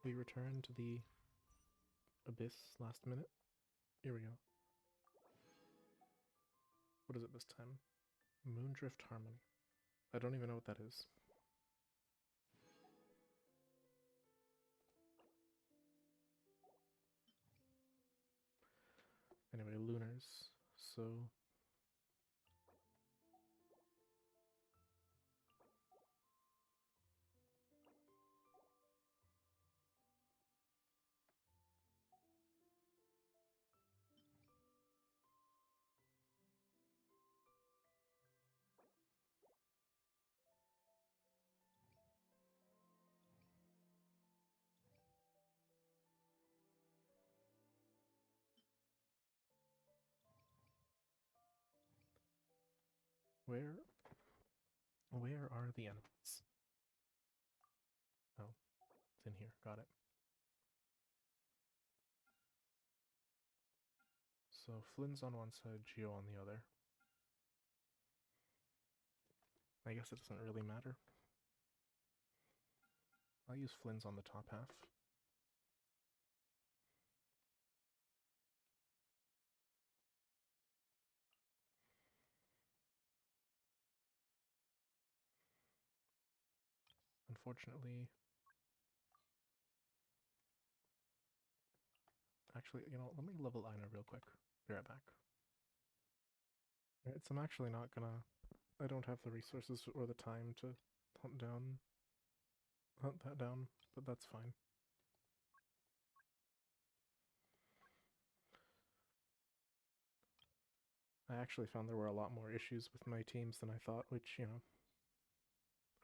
we return to the abyss last minute. Here we go. What is it this time? Moondrift Harmony. I don't even know what that is. Anyway, Lunars. So... Where are the enemies? Oh, it's in here. Got it. So Flynn's on one side, Geo on the other. I guess it doesn't really matter. I'll use Flynn's on the top half. Unfortunately... Actually, you know, let me level Ina real quick. Be right back. Alright, so I'm actually not gonna... I don't have the resources or the time to hunt that down, but that's fine. I actually found there were a lot more issues with my teams than I thought, which, you know...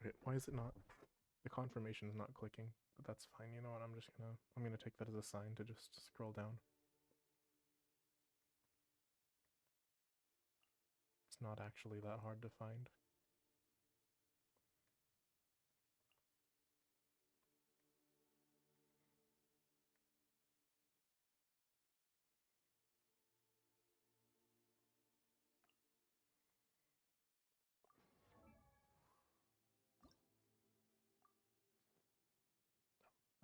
Okay, why is it not... The confirmation's not clicking, but that's fine. You know what, I'm gonna take that as a sign to just scroll down. It's not actually that hard to find.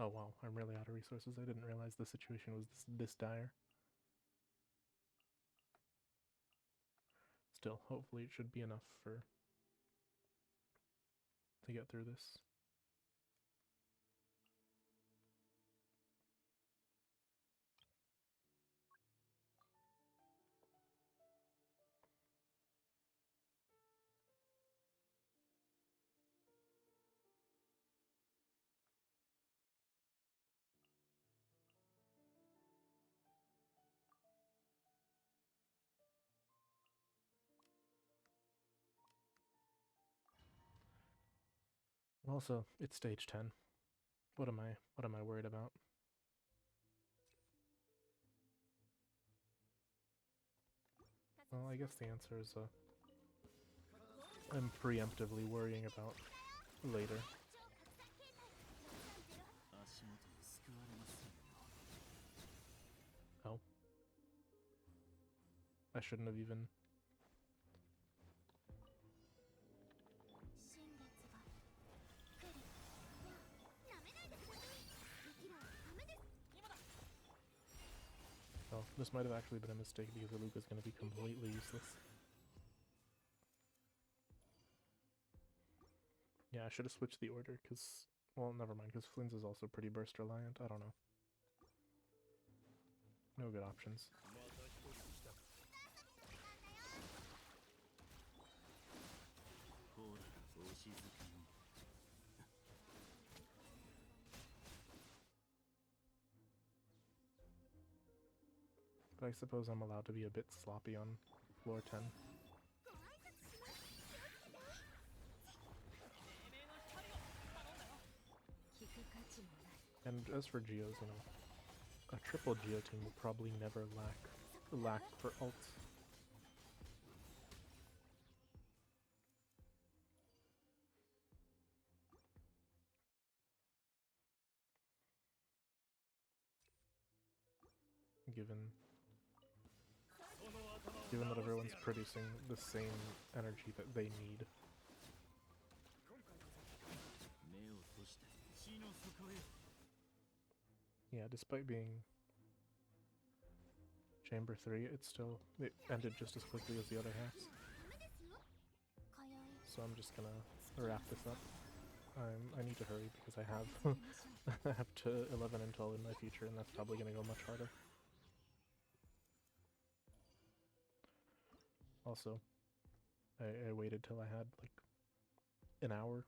Oh wow, I'm really out of resources. I didn't realize the situation was this dire. Still, hopefully it should be enough to get through this. Also, it's stage 10. What am I worried about? Well, I guess the answer is I'm preemptively worrying about later. Oh. I shouldn't have even... Oh, this might have actually been a mistake because Iluka's going to be completely useless. Yeah, I should have switched the order because... Well, never mind, because Flynn's is also pretty burst reliant. I don't know. No good options. But I suppose I'm allowed to be a bit sloppy on floor 10. And as for Geos, you know, a triple Geo team will probably never lack for ults. Given that everyone's producing the same energy that they need. Yeah, despite being Chamber 3, it ended just as quickly as the other halves. So I'm just gonna wrap this up. I need to hurry because I have I have to 11 and 12 in my future, and that's probably gonna go much harder. Also, I waited till I had like an hour.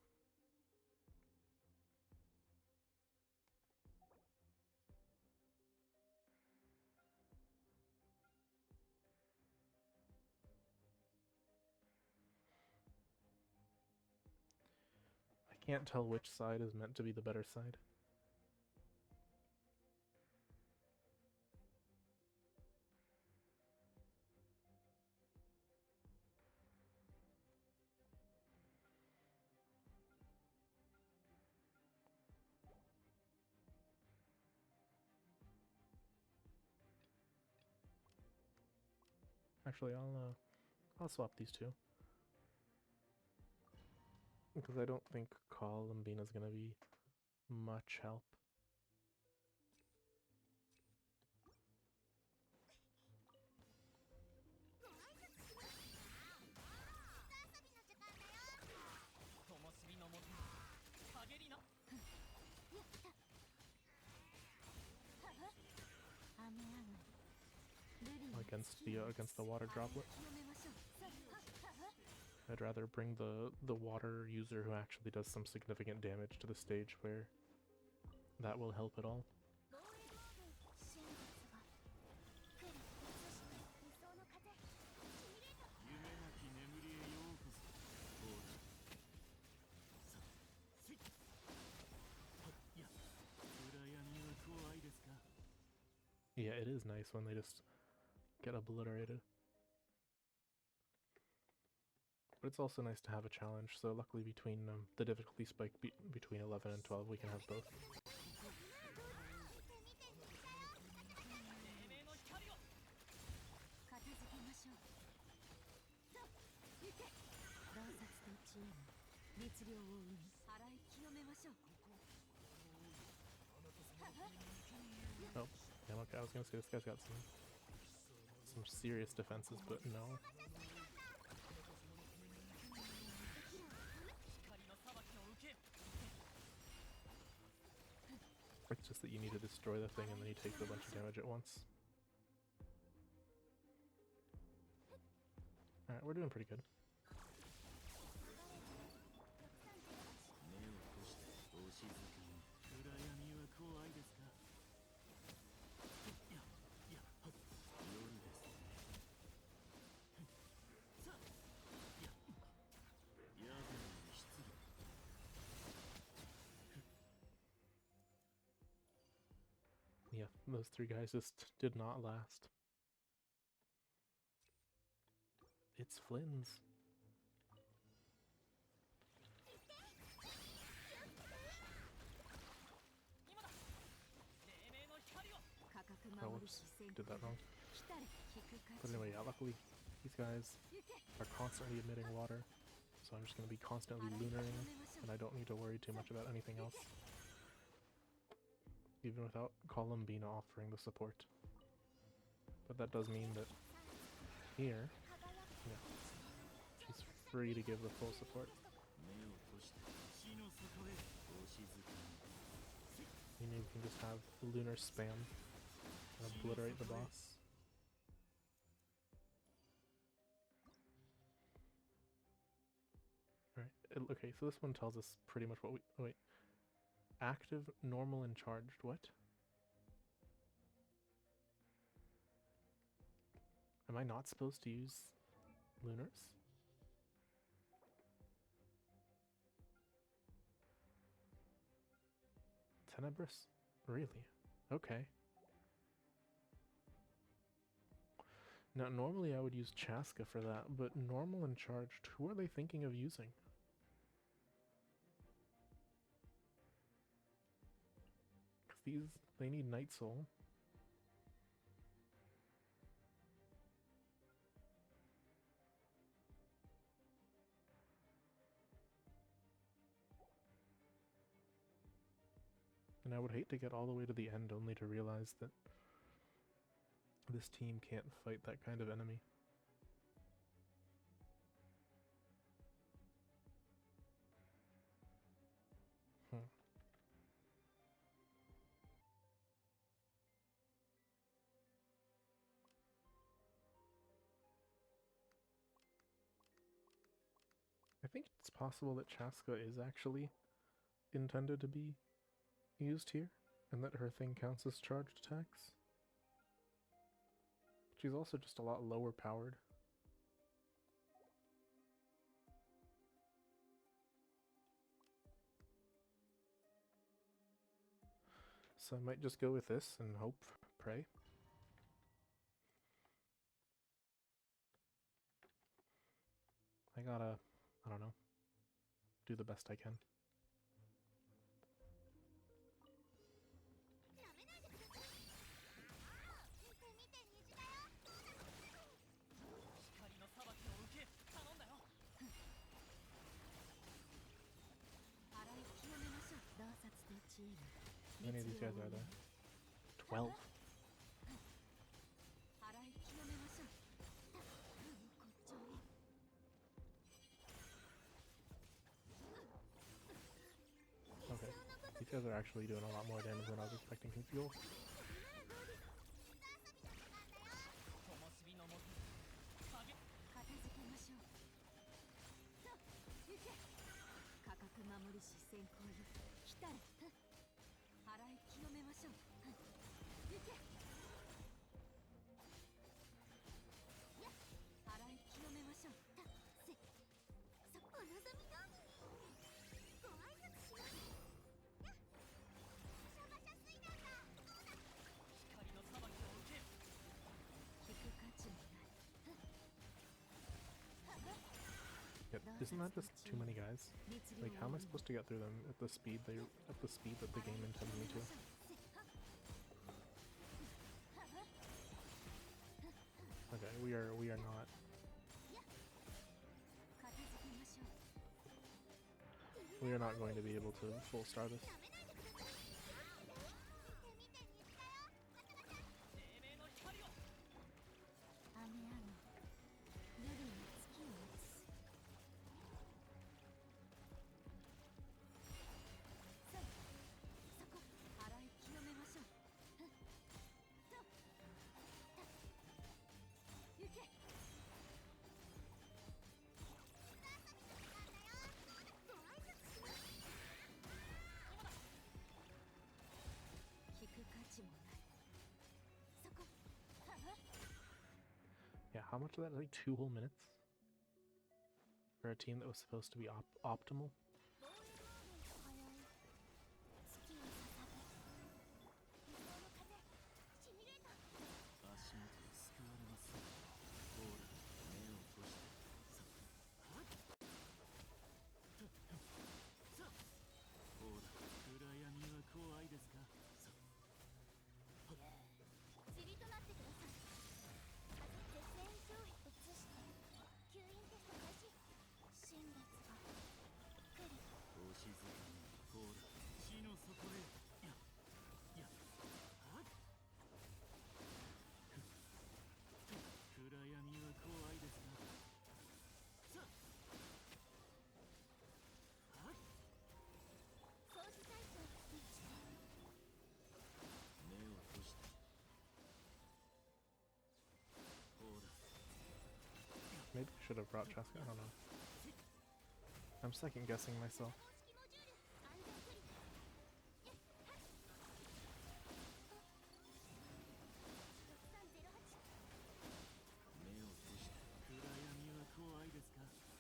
I can't tell which side is meant to be the better side. Actually, I'll swap these two because I don't think Columbina's gonna be much help. Against the water droplet. I'd rather bring the water user who actually does some significant damage to the stage where that will help at all. Yeah, it is nice when they just get obliterated. But it's also nice to have a challenge, so luckily between the difficulty spike between 11 and 12, we can have both. Oh, damn, okay, I was gonna say this guy's got some serious defenses, but no. It's just that you need to destroy the thing and then he takes a bunch of damage at once. Alright, we're doing pretty good. Yeah, those three guys just did not last. It's Flynn's. Oh, whoops. Did that wrong. But anyway, yeah, luckily these guys are constantly emitting water, so I'm just going to be constantly lunaring, and I don't need to worry too much about anything else. Even without Columbina offering the support. But that does mean that here, yeah, she's free to give the full support. Maybe we can just have lunar spam and obliterate the boss. Alright, okay, so this one tells us pretty much what we... Oh, wait. Active, normal, and charged. What? Am I not supposed to use lunars? Tenebris? Really? Okay. Now, normally I would use Chaska for that, but normal and charged, who are they thinking of using? They need Night Soul. And I would hate to get all the way to the end only to realize that this team can't fight that kind of enemy. I think it's possible that Chaska is actually intended to be used here, and that her thing counts as charged attacks. She's also just a lot lower powered. So I might just go with this and hope, pray. I gotta, I don't know, do the best I can. How many of these guys are there? 12. Okay, these guys are actually doing a lot more damage than I was expecting from fuel. Yep. Isn't that just too many guys? Like, how am I supposed to get through them at the speed that the game intended me to? Okay, we are not. We are not going to be able to full star this. Yeah, how much of that? Like 2 whole minutes? For a team that was supposed to be optimal? Maybe I should have brought Chaska, I don't know. I'm second guessing myself.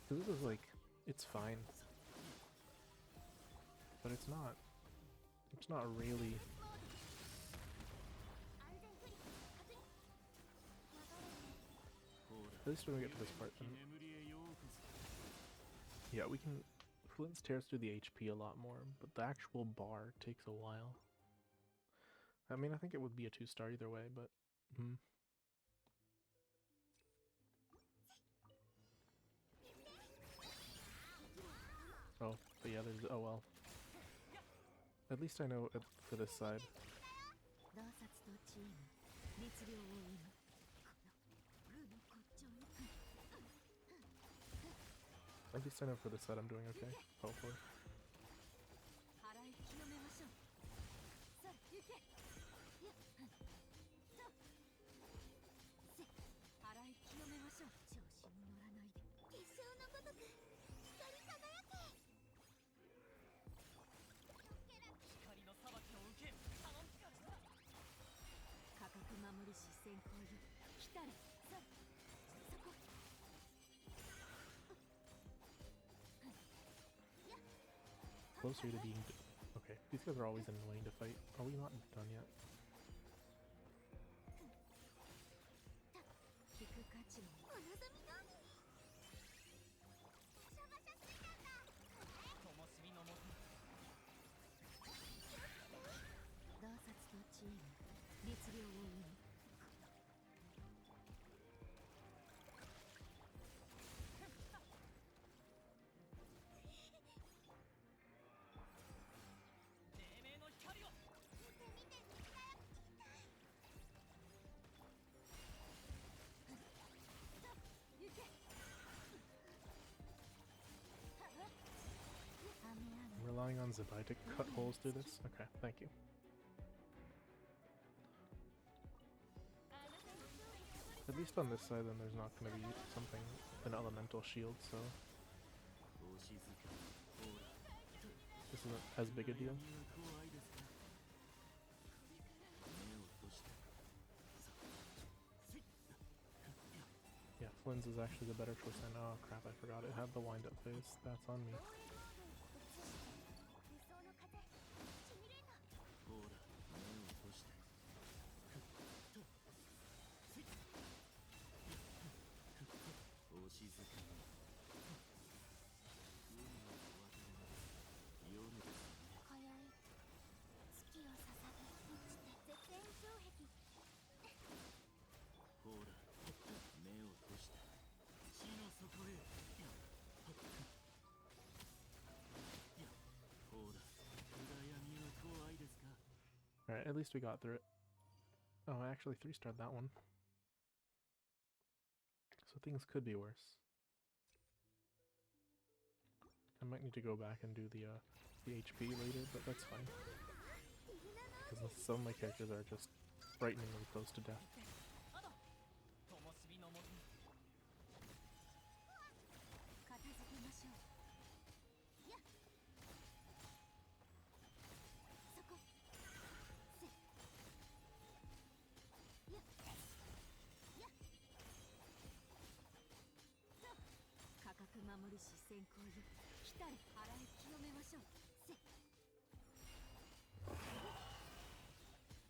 This is like, it's fine. But it's not really. At least when we get to this part, then. Yeah, we can. Flint's tears through the HP a lot more, but the actual bar takes a while. I mean, I think it would be a 2-star either way, but. Oh, but yeah, there's. Oh well. At least I know for this side. At least I know for this side I'm doing okay, hopefully. Closer to being... Okay, these guys are always annoying to fight. Are we not done yet? Relying on Zebai to cut holes through this? Okay, thank you. At least on this side then there's not going to be something, an elemental shield, so... This isn't as big a deal. Yeah, Flynn's is actually the better choice. And oh crap, I forgot it had the wind-up phase. That's on me. Alright, at least we got through it. Oh, I actually 3-starred that one. So things could be worse. I might need to go back and do the HP later, but that's fine. Because some of my characters are just frighteningly close to death.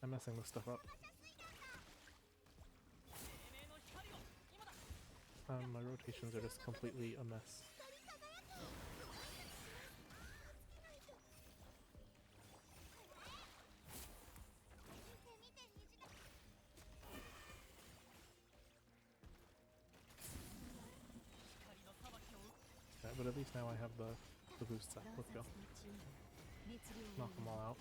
I'm messing this stuff up. My rotations are just completely a mess. Okay, but at least now I have the boost set. Let's go. Knock them all out.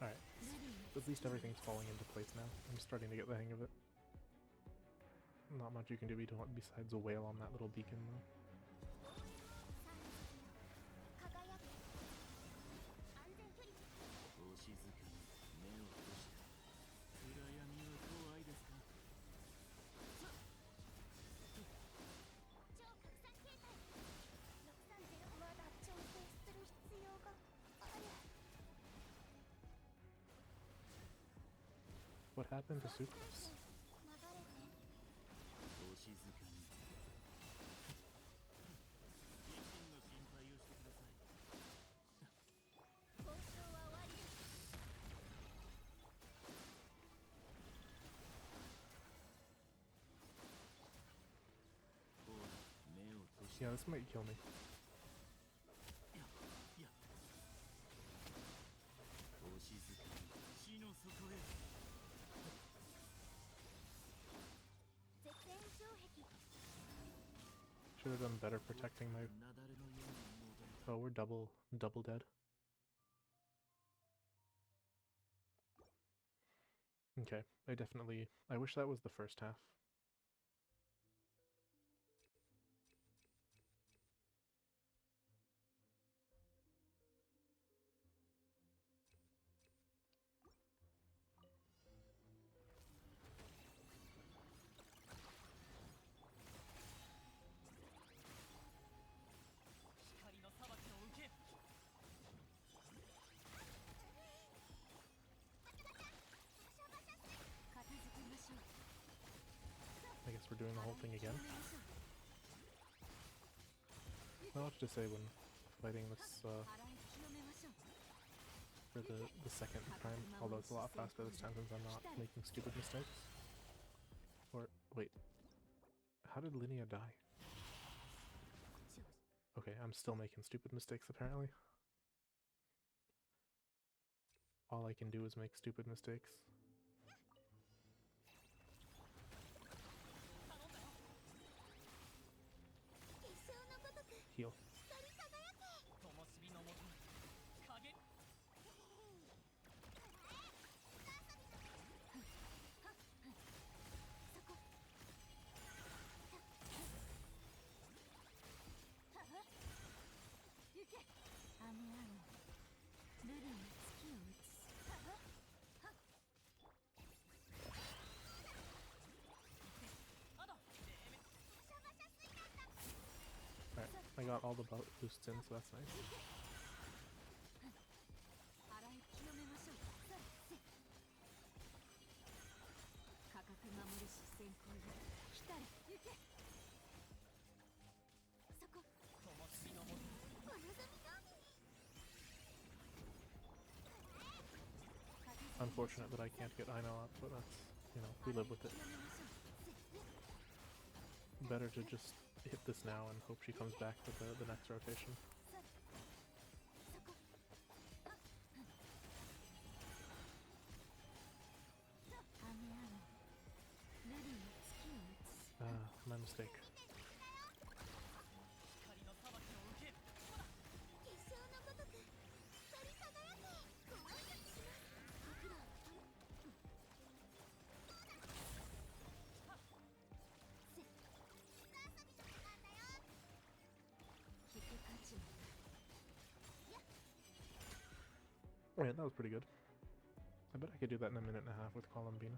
Alright, at least everything's falling into place now. I'm starting to get the hang of it. Not much you can do besides a whale on that little beacon though. What happened to Sucrose? Yeah, this might kill me. Should have done better protecting my... Oh, we're double dead. Okay, I wish that was the first half. I guess we're doing the whole thing again. Not much to say when fighting this for the second time, although it's a lot faster this time since I'm not making stupid mistakes. Or, wait. How did Linnea die? Okay, I'm still making stupid mistakes apparently. All I can do is make stupid mistakes. Heal. Alright, I got all the boosts in, so that's nice. Unfortunate that I can't get Aino up, but that's, you know, we live with it. Better to just hit this now and hope she comes back for the next rotation. My mistake. Alright, that was pretty good. I bet I could do that in a minute and a half with Columbina.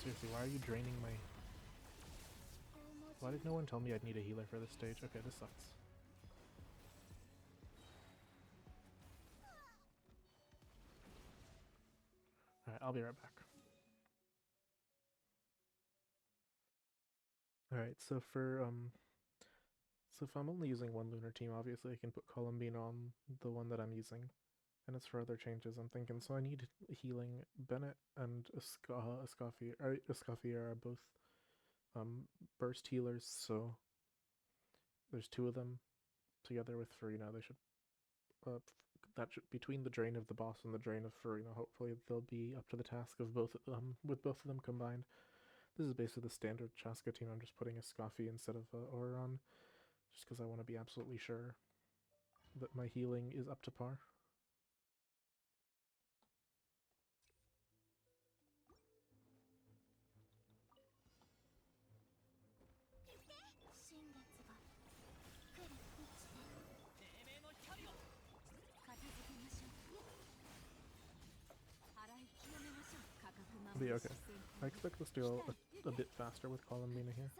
Seriously, why are you draining my... Why did no one tell me I'd need a healer for this stage? Okay, this sucks. Alright, I'll be right back. Alright, so if I'm only using one lunar team, obviously I can put Columbine on the one that I'm using. And as for other changes, I'm thinking, so I need healing. Bennett and Escoffier are both burst healers, so there's two of them together with Farina. They should between the drain of the boss and the drain of Farina, hopefully they'll be up to the task of both of them, with both of them combined. This is basically the standard Chaska team. I'm just putting a Escoffi instead of Auron, just because I want to be absolutely sure that my healing is up to par. But yeah, okay. I expect this to go a bit faster with Columbina here.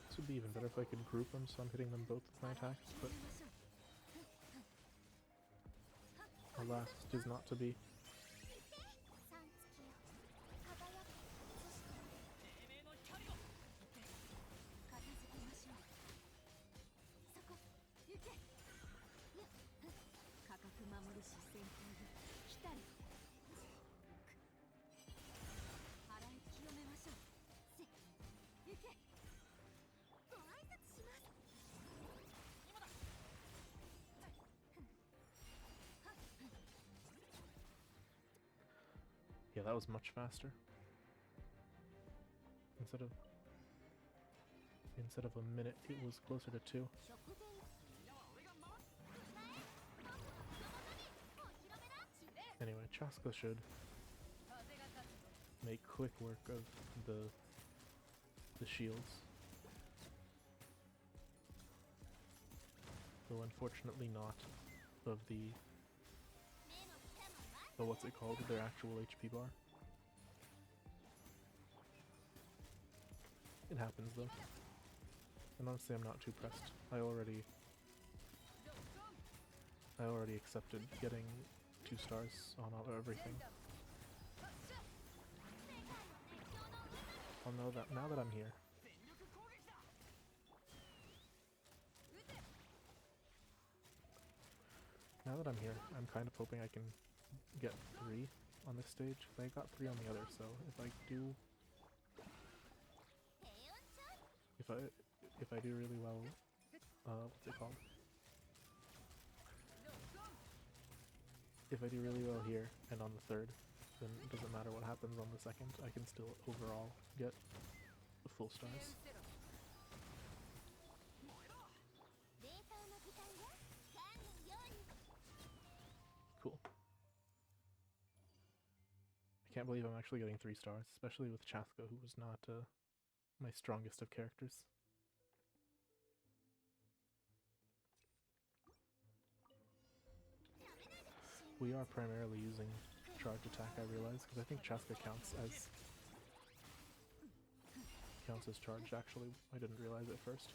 This would be even better if I could group them so I'm hitting them both with my attacks, but alas, it is not to be. Yeah, that was much faster. Instead of a minute, it was closer to 2. Anyway, Chaska should make quick work of the shields. Though unfortunately not of the what's it called, their actual HP bar. It happens though. And honestly, I'm not too pressed. I already accepted getting 2 stars on everything. I'll know that now that I'm here. Now that I'm here, I'm kind of hoping I can get 3 on this stage. I got 3 on the other, so if I do really well, what's it called? If I do really well here and on the 3rd, then it doesn't matter what happens on the 2nd. I can still overall get the full stars. Cool. I can't believe I'm actually getting 3 stars, especially with Chaska, who was not my strongest of characters. We are primarily using charge attack, I realize, because I think Chaska counts as charge, actually. I didn't realize it first.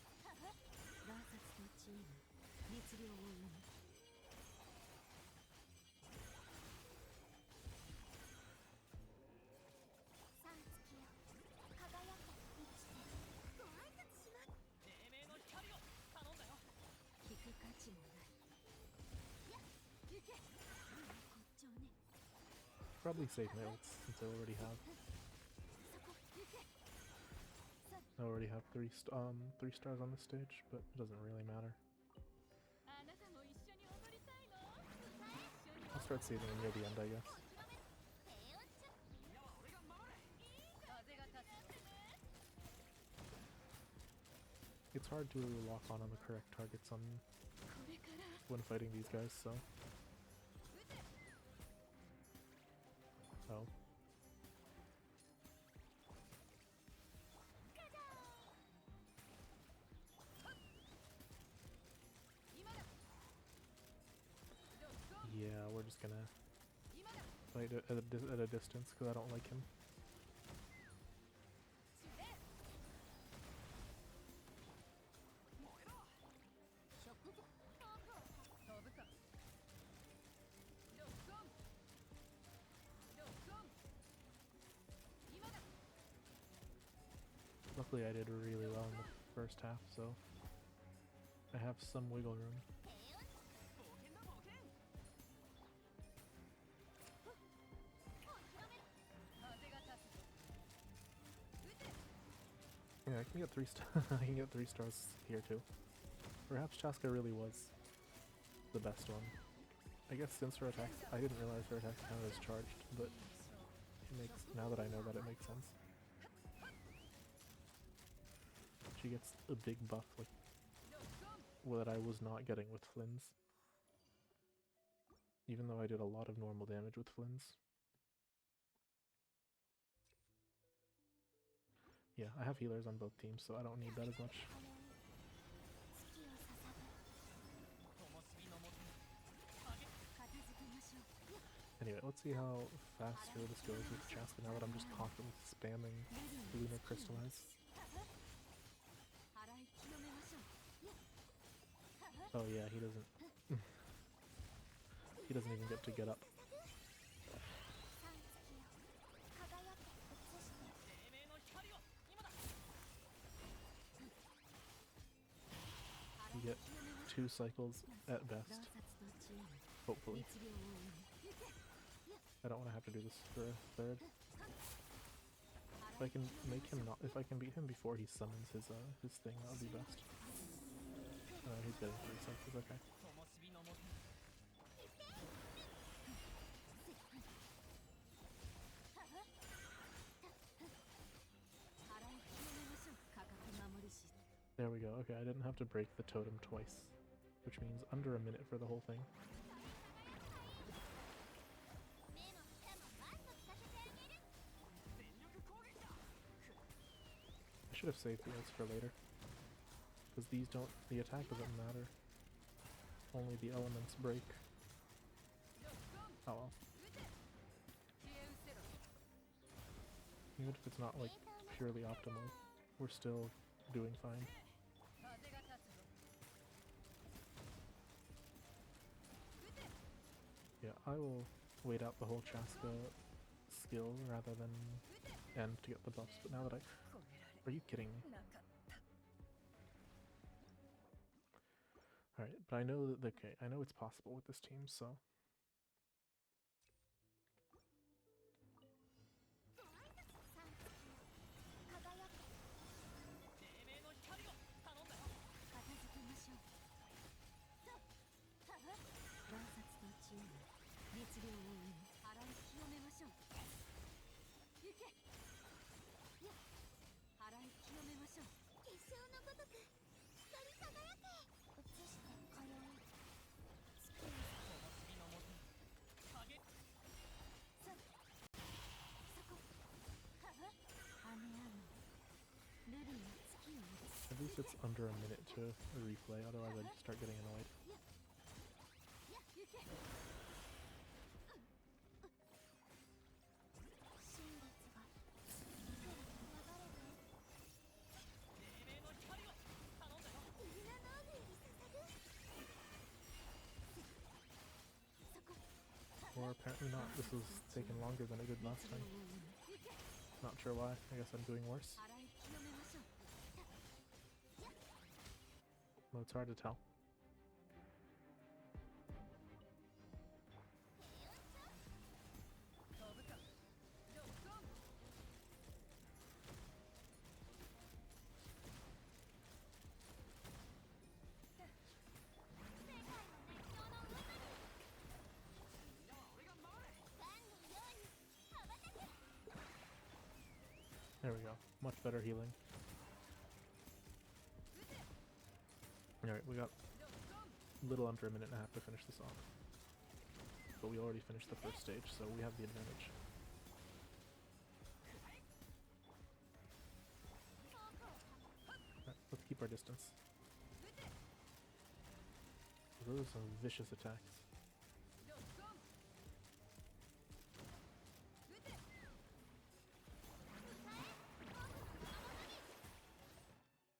Probably save my ults since I already have 3 stars on this stage, but it doesn't really matter. I'll start saving them near the end, I guess. It's hard to lock on the correct targets when fighting these guys, so. Oh. Yeah, we're just gonna fight at a distance because I don't like him. Luckily I did really well in the first half, so I have some wiggle room. Yeah, I can get 3 I can get 3 stars here too. Perhaps Chaska really was the best one. I guess since her attacks, I didn't realize her attacks counted as charged, but it makes, now that I know that, it makes sense. She gets a big buff like that I was not getting with Flynn's. Even though I did a lot of normal damage with Flynn's. Yeah, I have healers on both teams, so I don't need that as much. Anyway, let's see how faster this goes with Chaska now that I'm just constantly spamming Lunar Crystallize. Oh yeah, he doesn't... he doesn't even get up. You get 2 cycles at best. Hopefully. I don't want to have to do this for a third. If I can make him not, if I can beat him before he summons his thing, that would be best. He's getting 3 cycles, okay. There we go, okay, I didn't have to break the totem twice, which means under a minute for the whole thing. I should have saved the ults for later, because these don't, the attack doesn't matter, only the elements break. Oh well. Even if it's not like purely optimal, we're still doing fine. Yeah, I will wait out the whole Chaska skill rather than end to get the buffs, but now that I... Are you kidding me? Alright, but I know that, okay, I know it's possible with this team, so... At least it's under a minute to replay, otherwise I'd start getting annoyed. Or apparently not, this was taking longer than it did last time. Not sure why, I guess I'm doing worse. Well, it's hard to tell. There we go. Much better healing. Alright, we got a little under a minute and a half to finish this off. But we already finished the first stage, so we have the advantage. Right, let's keep our distance. Those are some vicious attacks.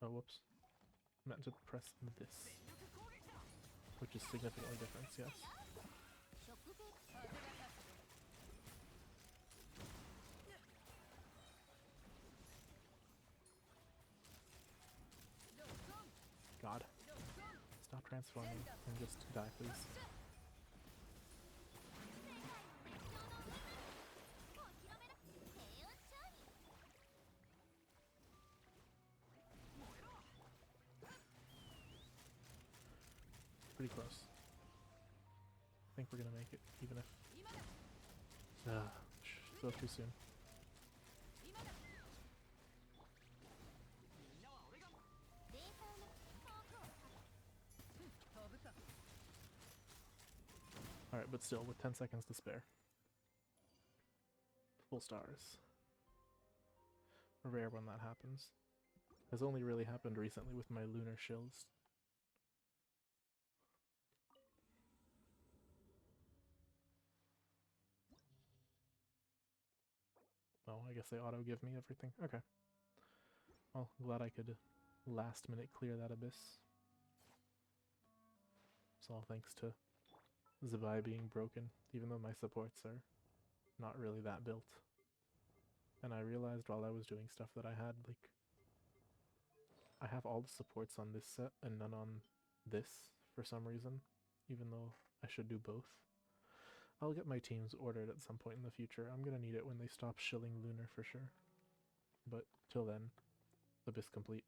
Oh, whoops. Meant to press this, which is significantly different, yes. God. Stop transforming and just die, please. Pretty close. I think we're gonna make it, even if... still too soon. Alright, but still, with 10 seconds to spare. Full stars. Rare when that happens. Has only really happened recently with my lunar shills. Oh, I guess they auto-give me everything. Okay. Well, glad I could last minute clear that abyss. It's all thanks to Zabai being broken, even though my supports are not really that built. And I realized while I was doing stuff that I had, like, I have all the supports on this set and none on this for some reason, even though I should do both. I'll get my teams ordered at some point in the future. I'm gonna need it when they stop shilling Lunar for sure. But till then, Abyss complete.